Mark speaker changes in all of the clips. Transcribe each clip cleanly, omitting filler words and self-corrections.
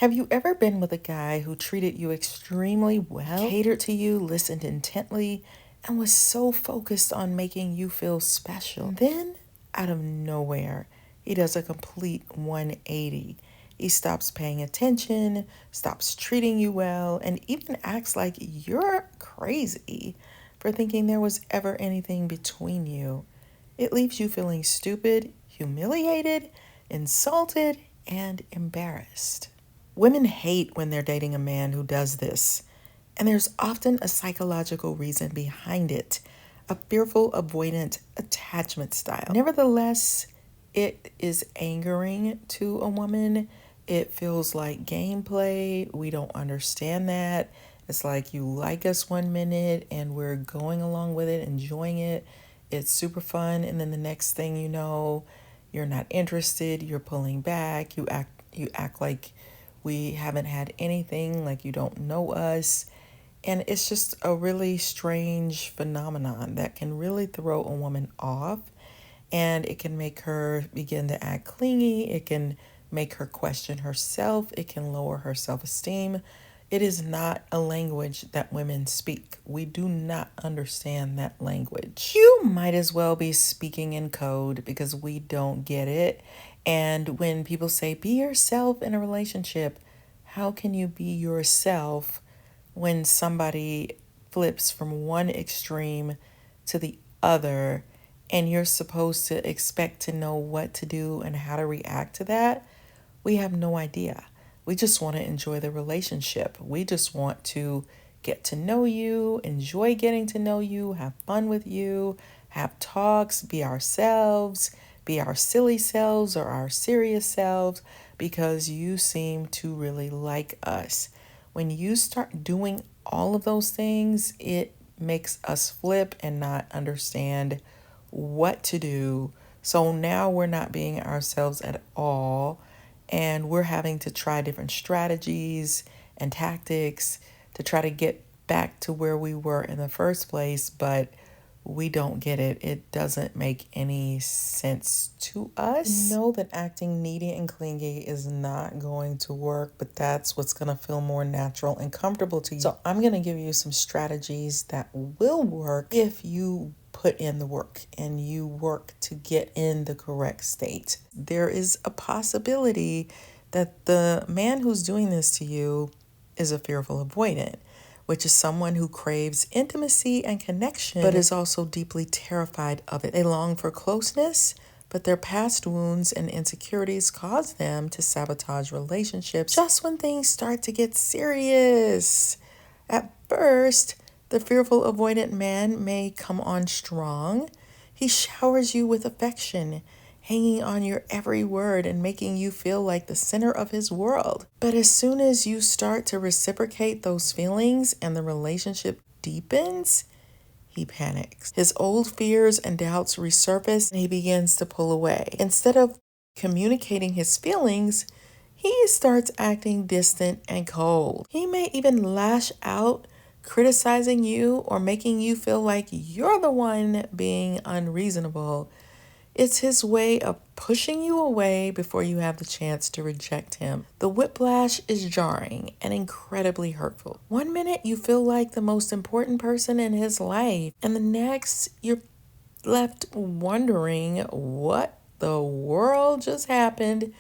Speaker 1: Have you ever been with a guy who treated you extremely well, catered to you, listened intently, and was so focused on making you feel special? And then, out of nowhere, he does a complete 180. He stops paying attention, stops treating you well, and even acts like you're crazy for thinking there was ever anything between you. It leaves you feeling stupid, humiliated, insulted, and embarrassed. Women hate when they're dating a man who does this, and there's often a psychological reason behind it, a fearful avoidant attachment style. Nevertheless, it is angering to a woman. It feels like gameplay. We don't understand that. It's like you like us 1 minute and we're going along with it, enjoying it. It's super fun, and then the next thing you know, you're not interested, you're pulling back, you act like we haven't had anything, like you don't know us. And it's just a really strange phenomenon that can really throw a woman off, and it can make her begin to act clingy. It can make her question herself. It can lower her self-esteem. It is not a language that women speak. We do not understand that language. You might as well be speaking in code because we don't get it. And when people say, be yourself in a relationship, how can you be yourself when somebody flips from one extreme to the other and you're supposed to expect to know what to do and how to react to that? We have no idea. We just want to enjoy the relationship. We just want to get to know you, enjoy getting to know you, have fun with you, have talks, be ourselves, be our silly selves or our serious selves, because you seem to really like us. When you start doing all of those things, it makes us flip and not understand what to do. So now we're not being ourselves at all, and we're having to try different strategies and tactics to try to get back to where we were in the first place, but we don't get it. It doesn't make any sense to us. Know that acting needy and clingy is not going to work, but that's what's going to feel more natural and comfortable to you. So I'm going to give you some strategies that will work if you put in the work and you work to get in the correct state. There is a possibility that the man who's doing this to you is a fearful avoidant, which is someone who craves intimacy and connection, but is also deeply terrified of it. They long for closeness, but their past wounds and insecurities cause them to sabotage relationships just when things start to get serious. At first, the fearful avoidant man may come on strong. He showers you with affection, hanging on your every word and making you feel like the center of his world. But as soon as you start to reciprocate those feelings and the relationship deepens, he panics. His old fears and doubts resurface and he begins to pull away. Instead of communicating his feelings, he starts acting distant and cold. He may even lash out, criticizing you or making you feel like you're the one being unreasonable. It's his way of pushing you away before you have the chance to reject him. The whiplash is jarring and incredibly hurtful. 1 minute you feel like the most important person in his life, and the next you're left wondering what the world just happened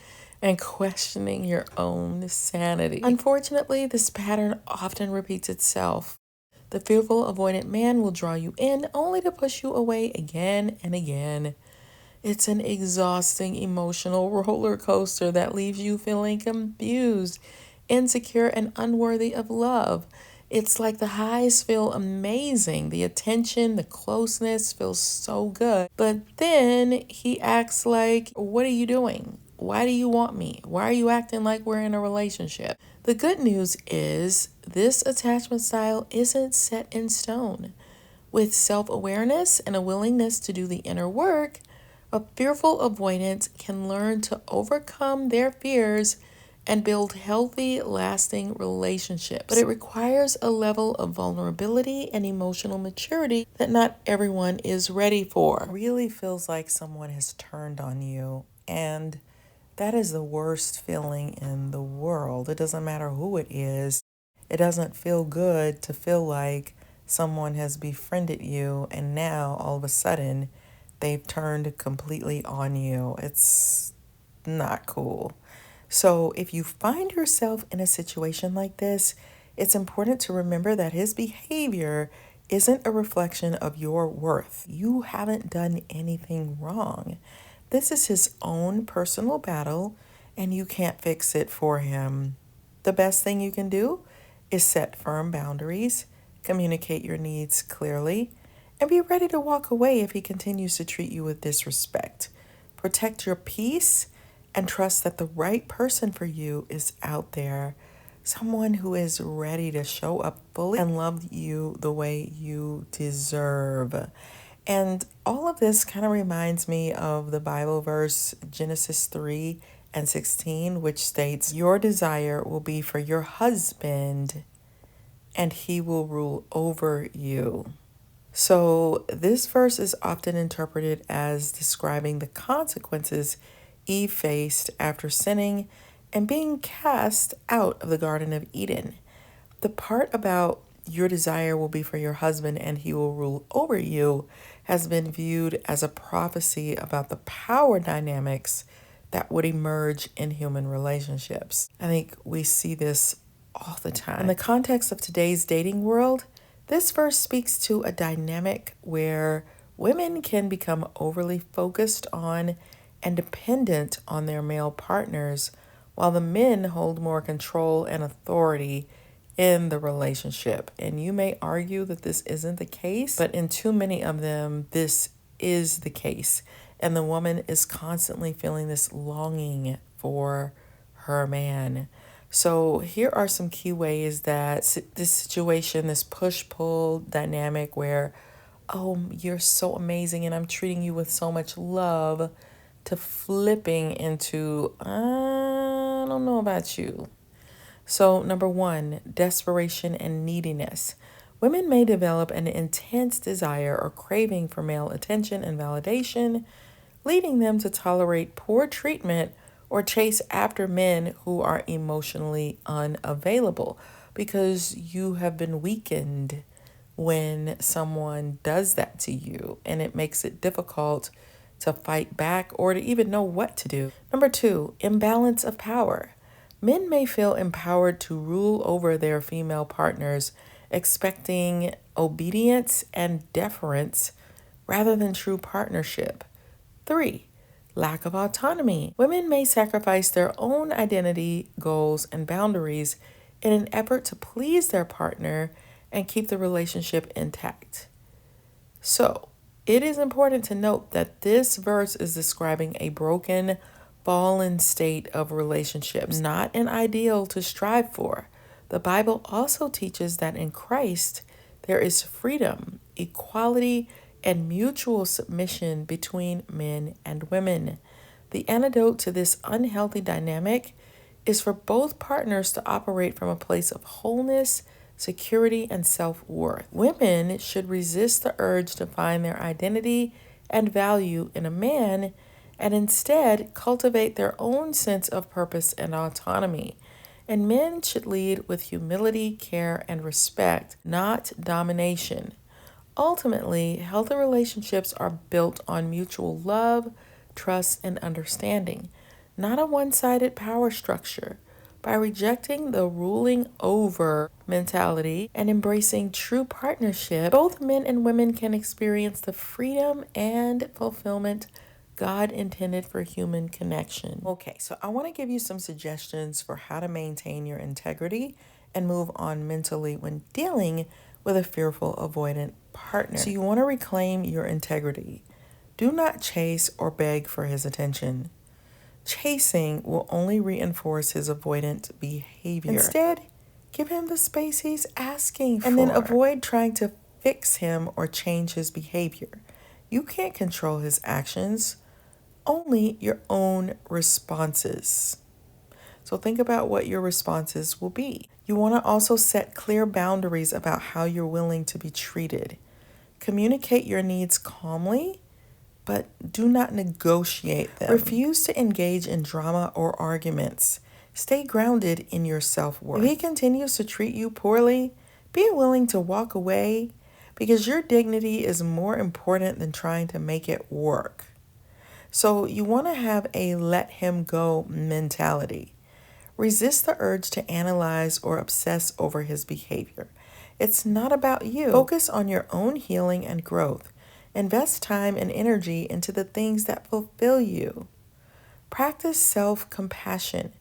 Speaker 1: and questioning your own sanity. Unfortunately, this pattern often repeats itself. The fearful avoidant man will draw you in only to push you away again and again. It's an exhausting emotional roller coaster that leaves you feeling confused, insecure, and unworthy of love. It's like the highs feel amazing. The attention, the closeness feels so good. But then he acts like, what are you doing? Why do you want me? Why are you acting like we're in a relationship? The good news is this attachment style isn't set in stone. With self-awareness and a willingness to do the inner work, a fearful avoidant can learn to overcome their fears and build healthy, lasting relationships. But it requires a level of vulnerability and emotional maturity that not everyone is ready for. It really feels like someone has turned on you, and That is the worst feeling in the world. It doesn't matter who it is. It doesn't feel good to feel like someone has befriended you and now all of a sudden they've turned completely on you. It's not cool. So if you find yourself in a situation like this, it's important to remember that his behavior isn't a reflection of your worth. You haven't done anything wrong. This is his own personal battle, and you can't fix it for him. The best thing you can do is set firm boundaries, communicate your needs clearly, and be ready to walk away if he continues to treat you with disrespect. Protect your peace and trust that the right person for you is out there. Someone who is ready to show up fully and love you the way you deserve. And all of this kind of reminds me of the Bible verse Genesis 3:16, which states, "Your desire will be for your husband, and he will rule over you." So this verse is often interpreted as describing the consequences Eve faced after sinning and being cast out of the Garden of Eden. The part about your desire will be for your husband and he will rule over you has been viewed as a prophecy about the power dynamics that would emerge in human relationships. I think we see this all the time. In the context of today's dating world, this verse speaks to a dynamic where women can become overly focused on and dependent on their male partners, while the men hold more control and authority in the relationship. And you may argue that this isn't the case, but in too many of them, this is the case. And the woman is constantly feeling this longing for her man. So here are some key ways that this situation, this push-pull dynamic where, oh, you're so amazing and I'm treating you with so much love, to flipping into, I don't know about you. So number one, desperation and neediness. Women may develop an intense desire or craving for male attention and validation, leading them to tolerate poor treatment or chase after men who are emotionally unavailable, because you have been weakened when someone does that to you, and it makes it difficult to fight back or to even know what to do. Number two, imbalance of power. Men may feel empowered to rule over their female partners, expecting obedience and deference rather than true partnership. 3. Lack of autonomy. Women may sacrifice their own identity, goals, and boundaries in an effort to please their partner and keep the relationship intact. So, it is important to note that this verse is describing a broken, fallen state of relationships, not an ideal to strive for. The Bible also teaches that in Christ, there is freedom, equality, and mutual submission between men and women. The antidote to this unhealthy dynamic is for both partners to operate from a place of wholeness, security, and self-worth. Women should resist the urge to find their identity and value in a man and instead cultivate their own sense of purpose and autonomy. And men should lead with humility, care, and respect, not domination. Ultimately, healthy relationships are built on mutual love, trust, and understanding, not a one-sided power structure. By rejecting the ruling over mentality and embracing true partnership, both men and women can experience the freedom and fulfillment God intended for human connection. Okay, so I want to give you some suggestions for how to maintain your integrity and move on mentally when dealing with a fearful avoidant partner. So you want to reclaim your integrity. Do not chase or beg for his attention. Chasing will only reinforce his avoidant behavior. Instead, give him the space he's asking for. And then avoid trying to fix him or change his behavior. You can't control his actions, only your own responses. So think about what your responses will be. You want to also set clear boundaries about how you're willing to be treated. Communicate your needs calmly, but do not negotiate them. Refuse to engage in drama or arguments. Stay grounded in your self-worth. If he continues to treat you poorly, be willing to walk away because your dignity is more important than trying to make it work. So you want to have a let him go mentality. Resist the urge to analyze or obsess over his behavior. It's not about you. Focus on your own healing and growth. Invest time and energy into the things that fulfill you. Practice self-compassion.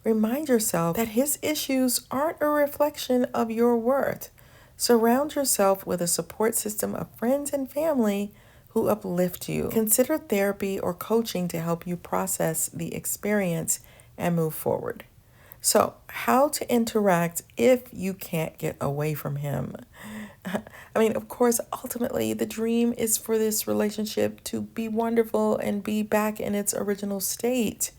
Speaker 1: Remind yourself that his issues aren't a reflection of your worth. Surround yourself with a support system of friends and family who uplift you. Consider therapy or coaching to help you process the experience and move forward. So, how to interact if you can't get away from him? I mean, of course, ultimately, the dream is for this relationship to be wonderful and be back in its original state.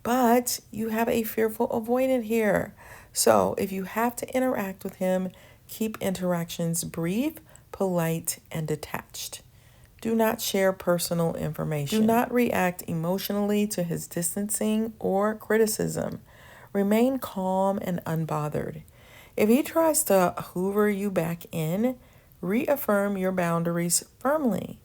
Speaker 1: But you have a fearful avoidant here. So, if you have to interact with him, keep interactions brief, polite, and detached. Do not share personal information. Do not react emotionally to his distancing or criticism. Remain calm and unbothered. If he tries to hoover you back in, reaffirm your boundaries firmly.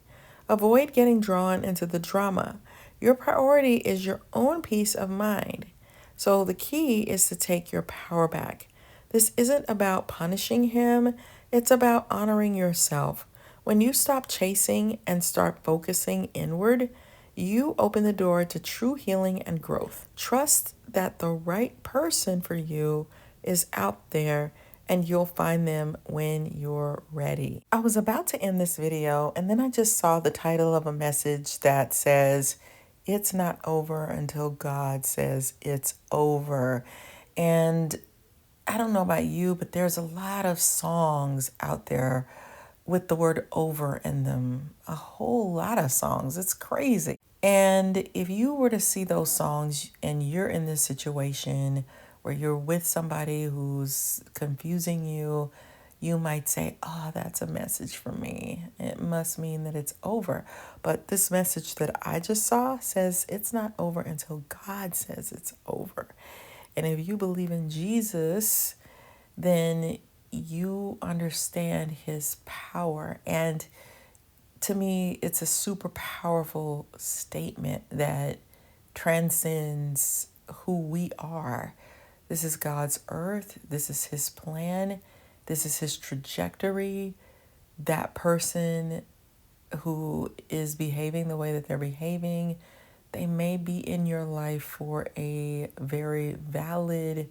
Speaker 1: Avoid getting drawn into the drama. Your priority is your own peace of mind. So the key is to take your power back. This isn't about punishing him. It's about honoring yourself. When you stop chasing and start focusing inward, you open the door to true healing and growth. Trust that the right person for you is out there and you'll find them when you're ready. I was about to end this video and then I just saw the title of a message that says, "It's not over until God says it's over." And I don't know about you, but there's a lot of songs out there with the word over in them. A whole lot of songs. It's crazy. And if you were to see those songs and you're in this situation where you're with somebody who's confusing you, you might say, "Oh, that's a message for me. It must mean that it's over." But this message that I just saw says it's not over until God says it's over. And if you believe in Jesus, then you understand his power. And to me, it's a super powerful statement that transcends who we are. This is God's earth. This is his plan. This is his trajectory. That person who is behaving the way that they're behaving, they may be in your life for a very valid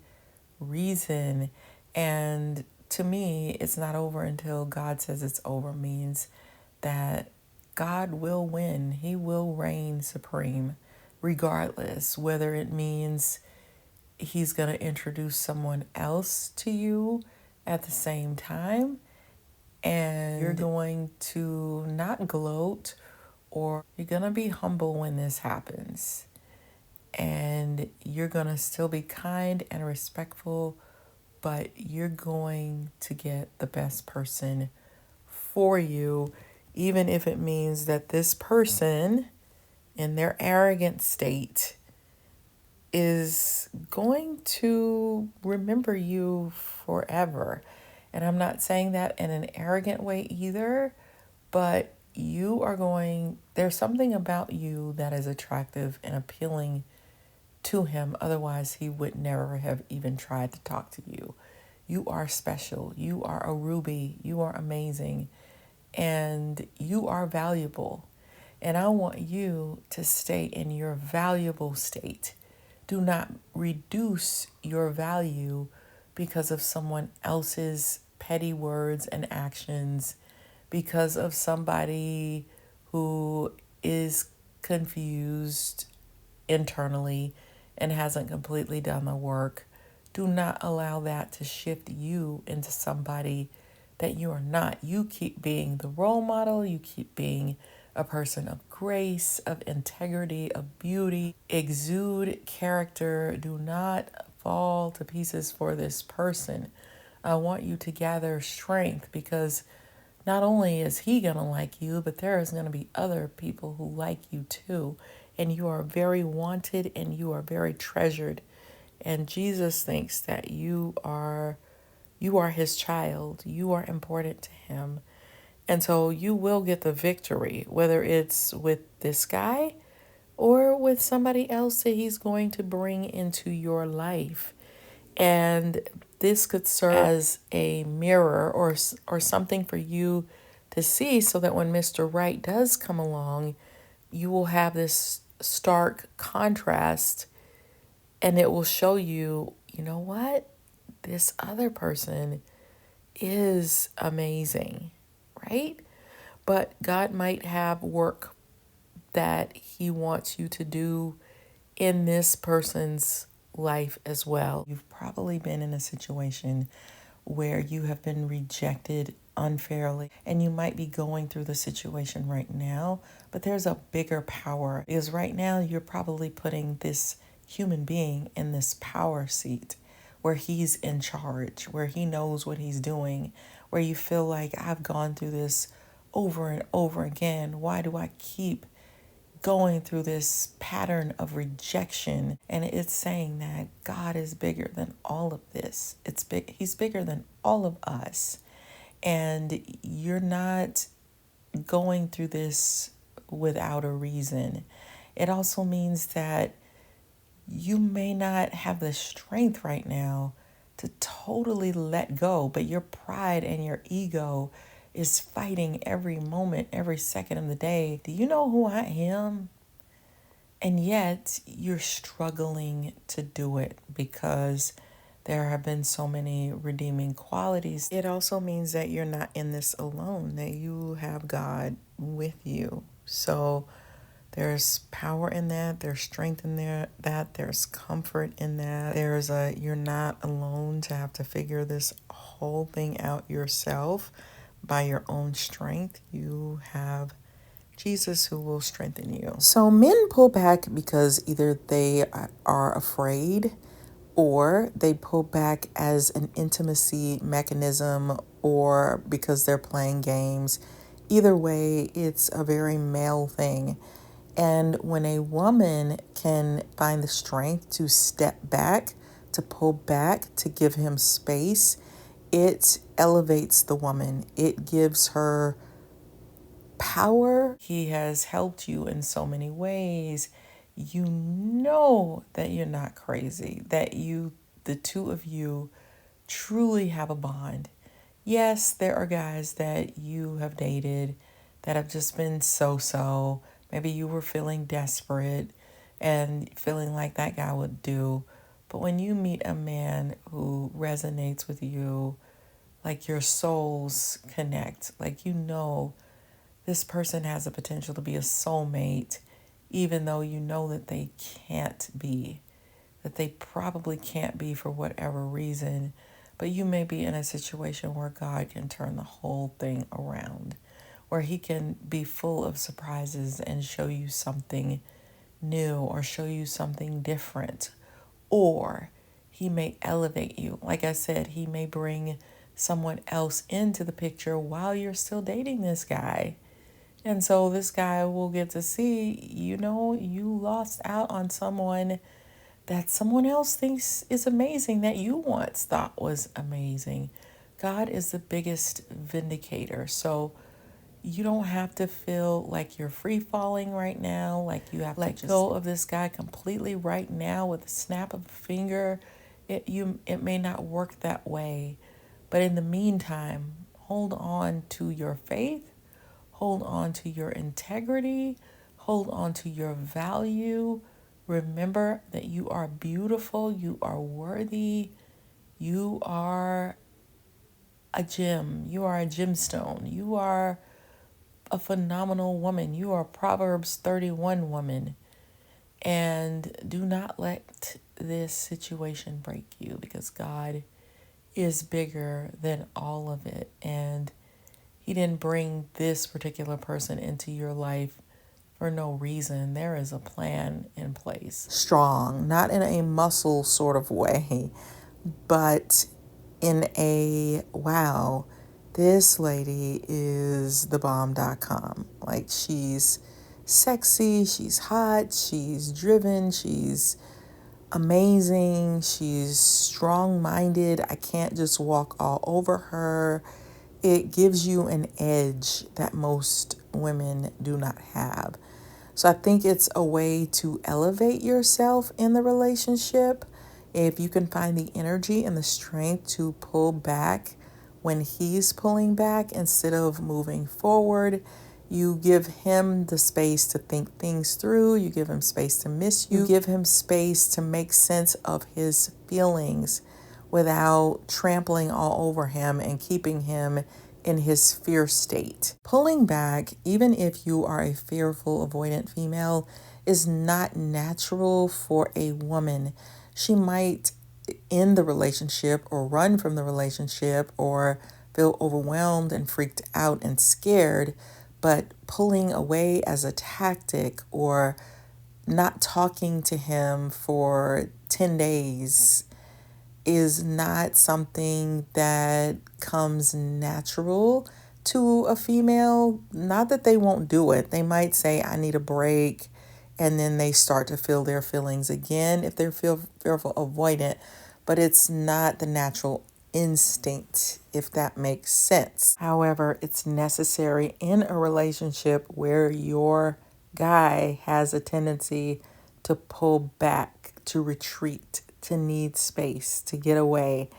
Speaker 1: reason. And to me, it's not over until God says it's over means that God will win. He will reign supreme, regardless, whether it means he's going to introduce someone else to you at the same time, and you're going to not gloat, or you're going to be humble when this happens. And you're going to still be kind and respectful, but you're going to get the best person for you, even if it means that this person in their arrogant state is going to remember you forever. And I'm not saying that in an arrogant way either, but there's something about you that is attractive and appealing to him. Otherwise, he would never have even tried to talk to you. You are special. You are a ruby. You are amazing. And you are valuable. And I want you to stay in your valuable state. Do not reduce your value because of someone else's petty words and actions, because of somebody who is confused internally and hasn't completely done the work. Do not allow that to shift you into somebody that you are not. You keep being the role model. You keep being a person of grace, of integrity, of beauty. Exude character. Do not fall to pieces for this person. I want you to gather strength, because not only is he going to like you, but there is going to be other people who like you too. And you are very wanted and you are very treasured. And Jesus thinks that you are his child. You are important to him. And so you will get the victory, whether it's with this guy or with somebody else that he's going to bring into your life. And this could serve as a mirror or something for you to see, so that when Mr. Right does come along, you will have this stark contrast, and it will show you, you know what? This other person is amazing, right? But God might have work that he wants you to do in this person's life as well. You've probably been in a situation where you have been rejected unfairly, and you might be going through the situation right now, but there's a bigger power. Because right now you're probably putting this human being in this power seat where he's in charge, where he knows what he's doing, where you feel like, I've gone through this over and over again. Why do I keep going through this pattern of rejection? And it's saying that God is bigger than all of this. It's big. He's bigger than all of us. And you're not going through this without a reason. It also means that you may not have the strength right now to totally let go, but your pride and your ego is fighting every moment, every second of the day. Do you know who I am? And yet you're struggling to do it because there have been so many redeeming qualities. It also means that you're not in this alone, that you have God with you. So there's power in that, there's strength in that there's comfort in that. You're not alone to have to figure this whole thing out yourself by your own strength. You have Jesus who will strengthen you. So men pull back because either they are afraid, or they pull back as an intimacy mechanism, or because they're playing games. Either way, it's a very male thing. And when a woman can find the strength to step back, to pull back, to give him space, it elevates the woman. It gives her power. He has helped you in so many ways. You know that you're not crazy, that the two of you truly have a bond. Yes, there are guys that you have dated that have just been so-so. Maybe you were feeling desperate and feeling like that guy would do. But when you meet a man who resonates with you, like your souls connect, like you know this person has the potential to be a soulmate, even though you know that they can't be, that they probably can't be for whatever reason. But you may be in a situation where God can turn the whole thing around, where he can be full of surprises and show you something new or show you something different. Or he may elevate you. Like I said, he may bring someone else into the picture while you're still dating this guy. And so this guy will get to see, you know, you lost out on someone that someone else thinks is amazing, that you once thought was amazing. God is the biggest vindicator. So you don't have to feel like you're free falling right now, like you have to let go of this guy completely right now with a snap of a finger. It may not work that way. But in the meantime, hold on to your faith. Hold on to your integrity. Hold on to your value. Remember that you are beautiful. You are worthy. You are a gem. You are a gemstone. You are a phenomenal woman. You are a Proverbs 31 woman. And do not let this situation break you, because God is bigger than all of it. And he didn't bring this particular person into your life for no reason. There is a plan in place. Strong, not in a muscle sort of way, but in a, wow, This lady is the bomb.com. Like, she's sexy, she's hot, she's driven, she's amazing, she's strong-minded. I can't just walk all over her. It gives you an edge that most women do not have. So I think it's a way to elevate yourself in the relationship. If you can find the energy and the strength to pull back when he's pulling back instead of moving forward, you give him the space to think things through. You give him space to miss you. You give him space to make sense of his feelings without trampling all over him and keeping him in his fear state. Pulling back, even if you are a fearful avoidant female, is not natural for a woman. She might end the relationship or run from the relationship or feel overwhelmed and freaked out and scared, but pulling away as a tactic or not talking to him for 10 days is not something that comes natural to a female. Not that they won't do it. They might say, I need a break, and then they start to feel their feelings again if they're fearful avoidant, but it's not the natural instinct, if that makes sense. However, it's necessary in a relationship where your guy has a tendency to pull back, to retreat, to need space, to get away.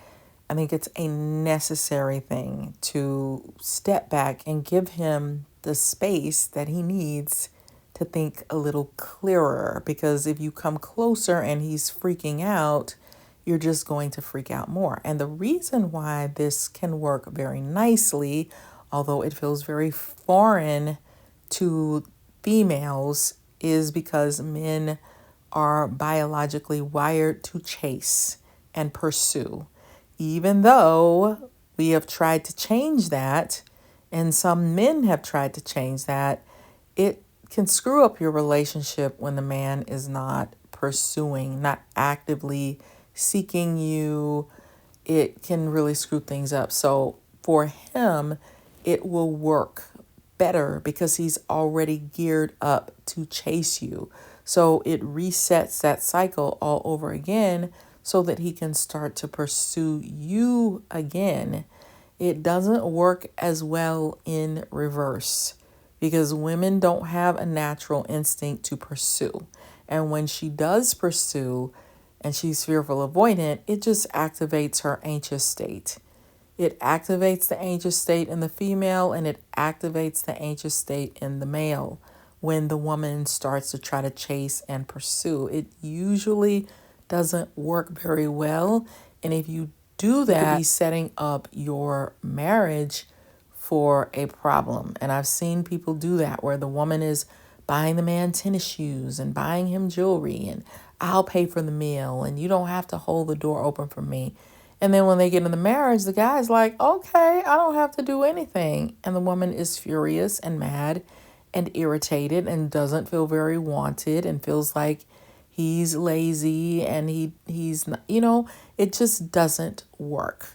Speaker 1: I think it's a necessary thing to step back and give him the space that he needs to think a little clearer. Because if you come closer and he's freaking out, you're just going to freak out more. And the reason why this can work very nicely, although it feels very foreign to females, is because men are biologically wired to chase and pursue. Even though we have tried to change that, and some men have tried to change that, it can screw up your relationship when the man is not pursuing, not actively seeking you. It can really screw things up. So for him, it will work better because he's already geared up to chase you. So it resets that cycle all over again so that he can start to pursue you again. It doesn't work as well in reverse because women don't have a natural instinct to pursue. And when she does pursue and she's fearful avoidant, it just activates her anxious state. It activates the anxious state in the female and it activates the anxious state in the male when the woman starts to try to chase and pursue. It usually doesn't work very well. And if you do that, you could be setting up your marriage for a problem. And I've seen people do that where the woman is buying the man tennis shoes and buying him jewelry and I'll pay for the meal and you don't have to hold the door open for me. And then when they get in the marriage, the guy's like, okay, I don't have to do anything. And the woman is furious and mad and irritated and doesn't feel very wanted and feels like he's lazy and he's not, it just doesn't work.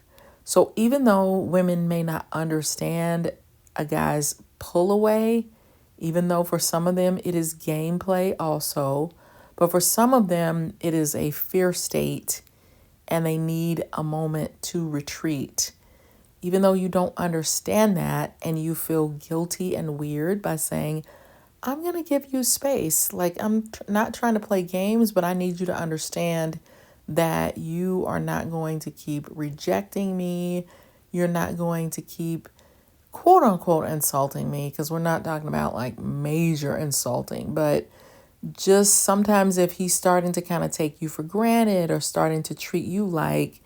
Speaker 1: So even though women may not understand a guy's pull away, even though for some of them it is gameplay also, but for some of them it is a fear state and they need a moment to retreat. Even though you don't understand that and you feel guilty and weird by saying, I'm going to give you space. Like I'm not trying to play games, but I need you to understand that you are not going to keep rejecting me. You're not going to keep quote unquote insulting me, because we're not talking about like major insulting, but just sometimes if he's starting to kind of take you for granted or starting to treat you like,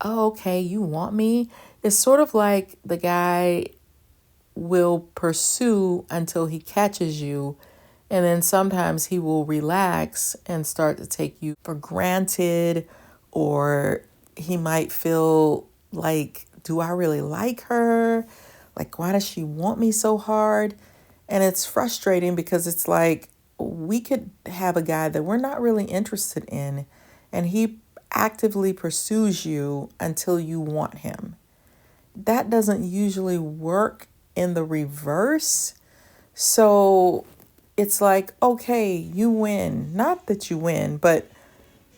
Speaker 1: oh, okay, you want me. It's sort of like the guy will pursue until he catches you. And then sometimes he will relax and start to take you for granted, or he might feel like, do I really like her? Like, why does she want me so hard? And it's frustrating because it's like we could have a guy that we're not really interested in, and he actively pursues you until you want him. that doesn't usually work in the reverse. So it's like, okay, you win. Not that you win, but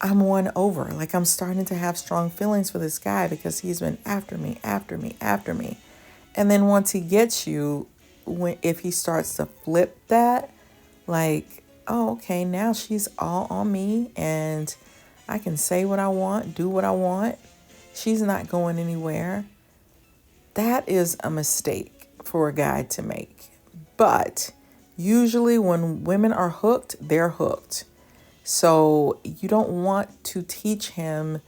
Speaker 1: I'm won over. Like, I'm starting to have strong feelings for this guy because he's been after me, after me, after me. And then once he gets you, if he starts to flip that, like, oh, okay, now she's all on me and I can say what I want, do what I want. She's not going anywhere. That is a mistake for a guy to make. But usually when women are hooked, they're hooked. So you don't want to teach him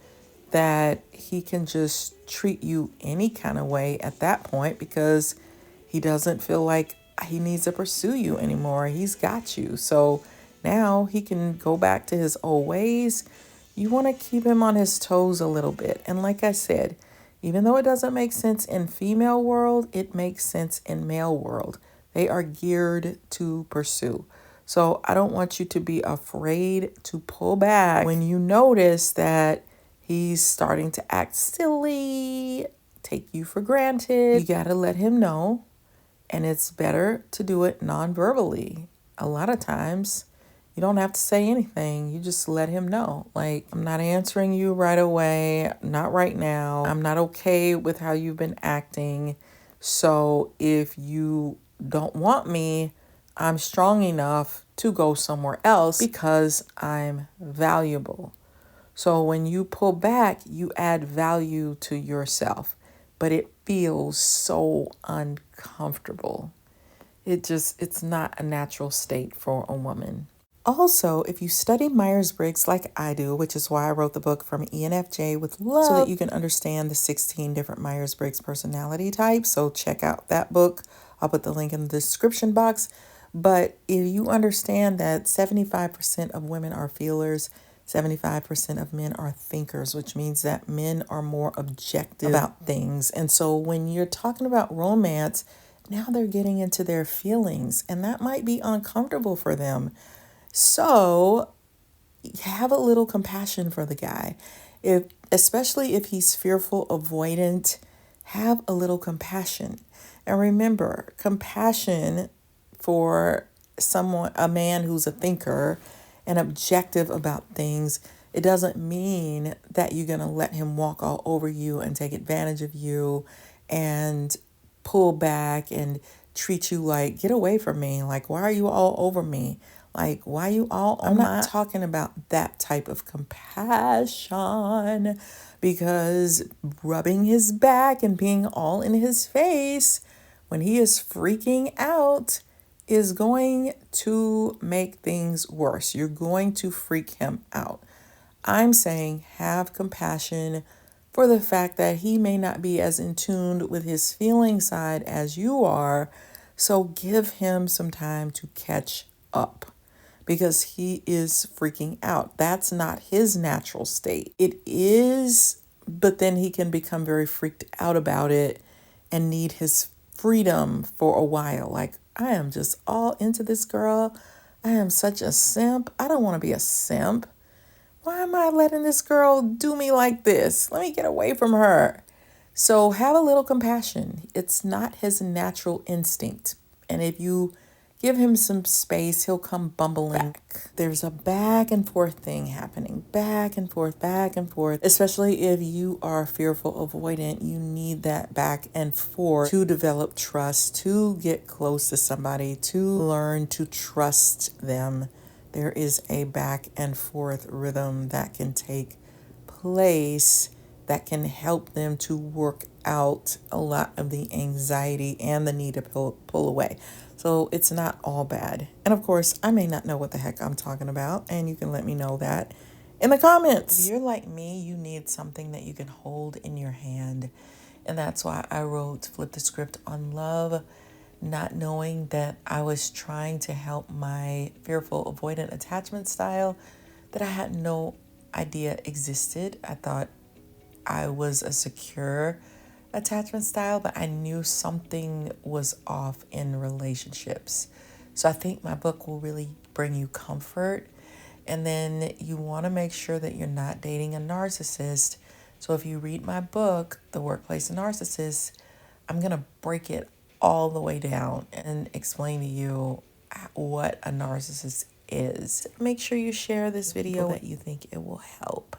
Speaker 1: that he can just treat you any kind of way at that point, because he doesn't feel like he needs to pursue you anymore. He's got you. So now he can go back to his old ways. You want to keep him on his toes a little bit. And like I said, even though it doesn't make sense in female world, it makes sense in male world. They are geared to pursue. So I don't want you to be afraid to pull back when you notice that he's starting to act silly, take you for granted. You got to let him know. And it's better to do it non-verbally. A lot of times, you don't have to say anything. You just let him know. Like, I'm not answering you right away. Not right now. I'm not okay with how you've been acting. So if you don't want me, I'm strong enough to go somewhere else because I'm valuable. So when you pull back, you add value to yourself, but it feels so uncomfortable. It's not a natural state for a woman. Also, if you study Myers-Briggs like I do, which is why I wrote the book From ENFJ with Love, so that you can understand the 16 different Myers-Briggs personality types. So check out that book. I'll put the link in the description box. But if you understand that 75% of women are feelers, 75% of men are thinkers, which means that men are more objective about things. And so when you're talking about romance, now they're getting into their feelings, and that might be uncomfortable for them. So have a little compassion for the guy. Especially if he's fearful, avoidant, have a little compassion. And remember, compassion for a man who's a thinker and objective about things, it doesn't mean that you're going to let him walk all over you and take advantage of you and pull back and treat you like, get away from me. Like, why are you all over me? Like, why you all on my... I'm not talking about that type of compassion, because rubbing his back and being all in his face when he is freaking out is going to make things worse. You're going to freak him out. I'm saying have compassion for the fact that he may not be as in tune with his feeling side as you are. So give him some time to catch up, because he is freaking out. That's not his natural state. It is, but then he can become very freaked out about it and need his freedom for a while. Like, I am just all into this girl. I am such a simp. I don't want to be a simp. Why am I letting this girl do me like this? Let me get away from her. So have a little compassion. It's not his natural instinct. And if you give him some space, he'll come bumbling back. There's a back and forth thing happening. Back and forth, back and forth. Especially if you are fearful avoidant, you need that back and forth to develop trust, to get close to somebody, to learn to trust them. There is a back and forth rhythm that can take place that can help them to work out a lot of the anxiety and the need to pull away. So it's not all bad. And of course, I may not know what the heck I'm talking about, and you can let me know that in the comments. If you're like me, you need something that you can hold in your hand. And that's why I wrote Flip the Script on Love, not knowing that I was trying to help my fearful avoidant attachment style that I had no idea existed. I thought I was a secure attachment style, but I knew something was off in relationships. So I think my book will really bring you comfort. And then you want to make sure that you're not dating a narcissist, So if you read my book, The Workplace Narcissist, I'm going to break it all the way down and explain to you what a narcissist is. Make sure you share this video that you think it will help.